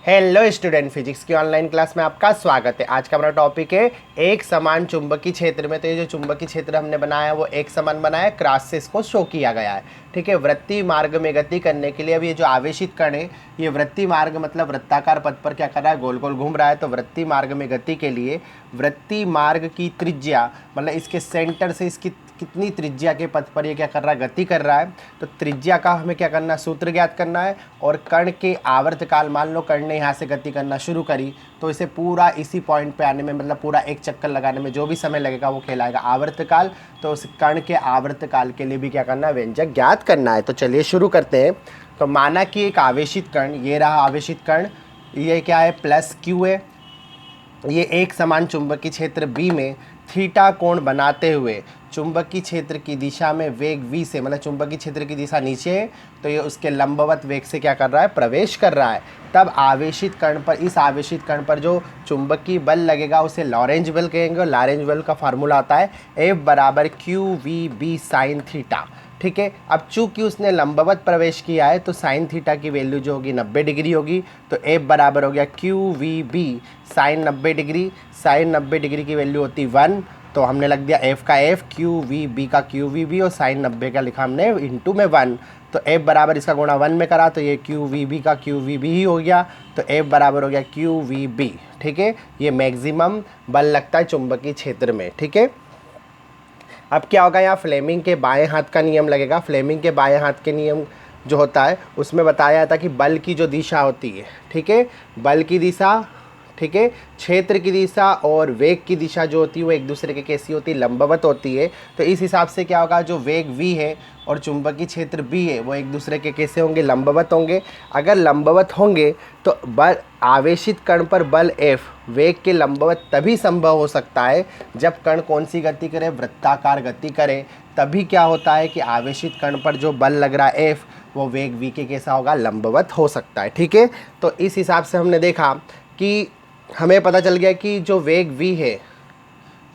Hello student, physics की online class में आपका स्वागत है। आज का हमारा टॉपिक है एक समान चुंबकीय क्षेत्र में। तो ये जो चुंबकीय क्षेत्र हमने बनाया है वो एक समान बनाया है, क्रॉस से इसको शो किया गया है। ठीक है, वृत्तीय मार्ग में गति करने के लिए अब ये जो आवेशित कण है ये वृत्तीय मार्ग मतलब वृत्ताकार पथ पर क्या कर रहा है, गोल गोल घूम रहा है। तो वृत्तीय मार्ग में गति के लिए वृत्तीय मार्ग की त्रिज्या मतलब इसके सेंटर से इसकी कितनी त्रिज्या के पथ पर ये क्या कर रहा है, गति कर रहा है। तो त्रिज्या का हमें क्या करना है, सूत्र ज्ञात करना है। और कण के आवर्तकाल, मान लो कण ने यहाँ से गति करना शुरू करी तो इसे पूरा इसी पॉइंट पे आने में मतलब पूरा एक चक्कर लगाने में जो भी समय लगेगा वो कहलाएगा आवर्तकाल। तो उस कण के आवर्तकाल के लिए भी क्या करना है, व्यंजक ज्ञात करना है। तो चलिए शुरू करते हैं। तो माना कि एक आवेशित कण, ये रहा आवेशित कण, ये क्या है, प्लस क्यू है। ये एक समान चुंबकीय क्षेत्र बी में थीटा कोण बनाते हुए चुंबकीय क्षेत्र की दिशा में वेग v से, मतलब चुंबकीय क्षेत्र की दिशा नीचे है तो ये उसके लंबवत वेग से क्या कर रहा है, प्रवेश कर रहा है। तब आवेशित कण पर, इस आवेशित कण पर जो चुंबकीय बल लगेगा उसे लॉरेंज बल कहेंगे। और लॉरेंज बल का फार्मूला आता है F बराबर QVB साइन थीटा। ठीक है, अब चूंकि उसने लंबवत प्रवेश किया है तो साइन थीटा की वैल्यू जो होगी 90 डिग्री होगी। तो F बराबर हो गया QVB sine 90 degree. Sine 90 degree की वैल्यू होती 1, तो हमने लग दिया F का F, QVB का QVB और साइन 90 का लिखा हमने इंटू में 1। तो F बराबर इसका गुणा 1 में करा तो ये QVB का QVB ही हो गया। तो F बराबर हो गया QVB। ठीक है, ये मैक्सिमम बल लगता है चुंबकीय क्षेत्र में। ठीक है, अब क्या होगा, यहाँ फ्लेमिंग के बाएं हाथ का नियम लगेगा। फ्लेमिंग के बाएं हाथ के नियम जो होता है उसमें बताया जाता है कि बल की जो दिशा होती है, ठीक है, बल की दिशा, ठीक है, क्षेत्र की दिशा और वेग की दिशा जो होती है वो एक दूसरे के कैसी होती है, लंबवत होती है। तो इस हिसाब से क्या होगा, जो वेग v है और चुंबकीय क्षेत्र b है वो एक दूसरे के कैसे होंगे, लंबवत होंगे। अगर लंबवत होंगे तो बल, आवेशित कण पर बल F वेग के लंबवत तभी संभव हो सकता है जब कण कौन सी गति करे, वृत्ताकार गति करे। तभी क्या होता है कि आवेशित कण पर जो बल लग रहा है F वो वेग v के कैसा होगा, लंबवत हो सकता है। ठीक है, तो इस हिसाब से हमने देखा कि हमें पता चल गया कि जो वेग v है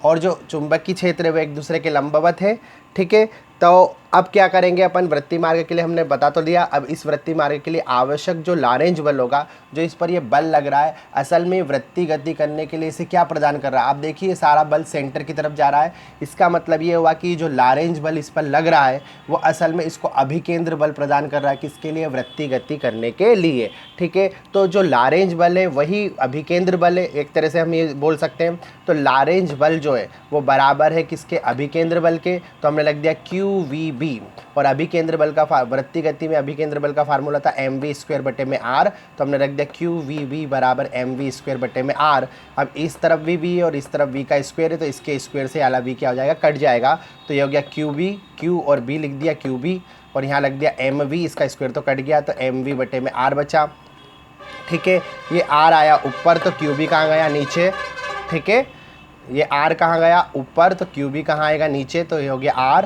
और जो चुंबकीय क्षेत्र है वो एक दूसरे के लंबवत है। ठीक है, तो अब क्या करेंगे अपन, वृत्तीय मार्ग के लिए हमने बता तो दिया। अब इस वृत्तीय मार्ग के लिए आवश्यक जो लॉरेंज बल होगा, जो इस पर ये बल लग रहा है, असल में वृत्तीय गति करने के लिए इसे क्या प्रदान कर रहा है। आप देखिए सारा बल सेंटर की तरफ जा रहा है। इसका मतलब ये हुआ कि जो लॉरेंज बल इस पर लग रहा है वो असल में इसको अभिकेंद्र बल प्रदान कर रहा है। किसके लिए, वृत्तीय गति करने के लिए। ठीक है, तो जो लॉरेंज बल है वही अभिकेंद्र बल है, एक तरह से हम ये बोल सकते हैं। तो लॉरेंज बल जो है वो बराबर है किसके, अभिकेंद्र बल के। तो हमने लग दिया QVB। और अभिकेंद्र बल का, वृत्तीय गति में अभिकेंद्र बल का फार्मूला था mv² बटे में r। तो हमने रख दिया QVB बराबर mv² बटे में r। अब इस तरफ भी v है और इस तरफ v का स्क्वायर है तो इसके स्क्वायर से आला v क्या हो जाएगा, कट जाएगा। तो ये हो गया QB, Q और B लिख दिया QB और यहाँ लग दिया mv, इसका स्क्वायर तो कट गया तो mv बटे में r बचा। ठीक है, ये r आया ऊपर तो QB कहाँ गया, नीचे। ठीक है, ये r कहाँ गया, ऊपर, तो QB कहाँ आएगा, नीचे। तो ये हो गया r,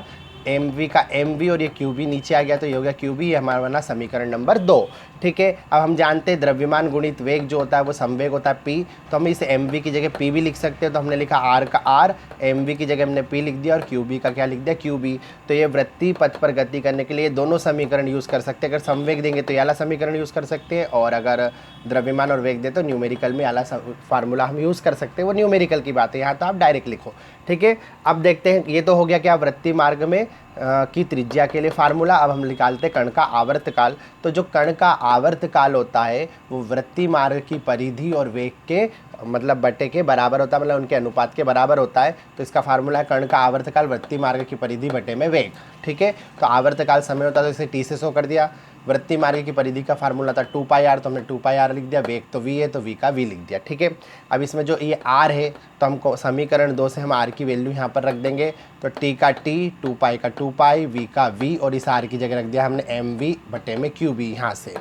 mv का mv और ये QB नीचे आ गया तो ये हो गया QB। ये हमारा बना समीकरण नंबर 2। ठीक है, अब हम जानते हैं द्रव्यमान गुणित वेग जो होता है वो संवेग होता है p। तो हम इसे mv की जगह p भी लिख सकते हैं। तो हमने लिखा r का r, mv की जगह हमने p लिख दिया और QB का क्या लिख दिया, QB। तो ये वृत्तीय पथ पर गति करने के लिए दोनों समीकरण यूज़ कर सकते हैं। अगर संवेग देंगे तो ये वाला समीकरण यूज़ कर सकते हैं और अगर द्रव्यमान और वेग दे तो न्यूमेरिकल में वाला फार्मूला हम यूज़ कर सकते हैं। वो न्यूमेरिकल की बात है, यहाँ तो आप डायरेक्ट लिखो। ठीक है, अब देखते हैं, ये तो हो गया क्या, वृत्तीय मार्ग में की त्रिज्या के लिए फार्मूला। अब हम निकालते हैं कण का आवर्तकाल। तो जो कण का आवर्तकाल होता है वो वृत्तीय मार्ग की परिधि और वेग के मतलब बटे के बराबर होता है, मतलब उनके अनुपात के बराबर होता है। तो इसका फार्मूला है कण का आवर्तकाल वृत्तीय मार्ग की परिधि बटे में वेग। ठीक है, तो आवर्तकाल समय होता है तो इसे t से शो कर दिया। वृत्तीय मार्ग की परिधि का फार्मूला था 2πr, तो हमने 2πr लिख दिया। वेग तो v है तो v का v लिख दिया। ठीक है, अब इसमें जो ये r है तो हमको समीकरण 2 से हम r की वैल्यू यहाँ पर रख देंगे। तो t का t, 2π का 2π, v का v और इस r की जगह रख दिया हमने mv बटे में QB यहाँ से।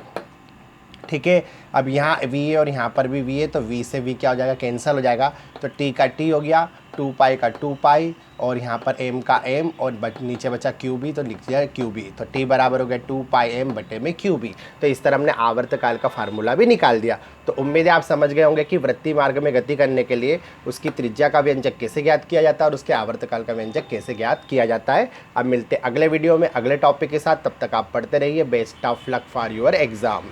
ठीक है, अब यहाँ v है और यहाँ पर भी v है तो v से v क्या हो जाएगा, कैंसिल हो जाएगा। तो t का t हो गया, 2π का 2π और यहाँ पर m का m और नीचे बचा QB तो लिख दिया QB। तो t बराबर हो गया 2πm बटे में QB। तो इस तरह हमने आवर्तकाल का फार्मूला भी निकाल दिया। तो उम्मीद है आप समझ गए होंगे कि वृत्तीय मार्ग में गति करने के लिए उसकी त्रिज्या का व्यंजक कैसे ज्ञात किया जाता है और उसके आवर्तकाल का व्यंजक कैसे ज्ञात किया जाता है। अब मिलते अगले वीडियो में अगले टॉपिक के साथ, तब तक आप पढ़ते रहिए। Best of luck for your exam.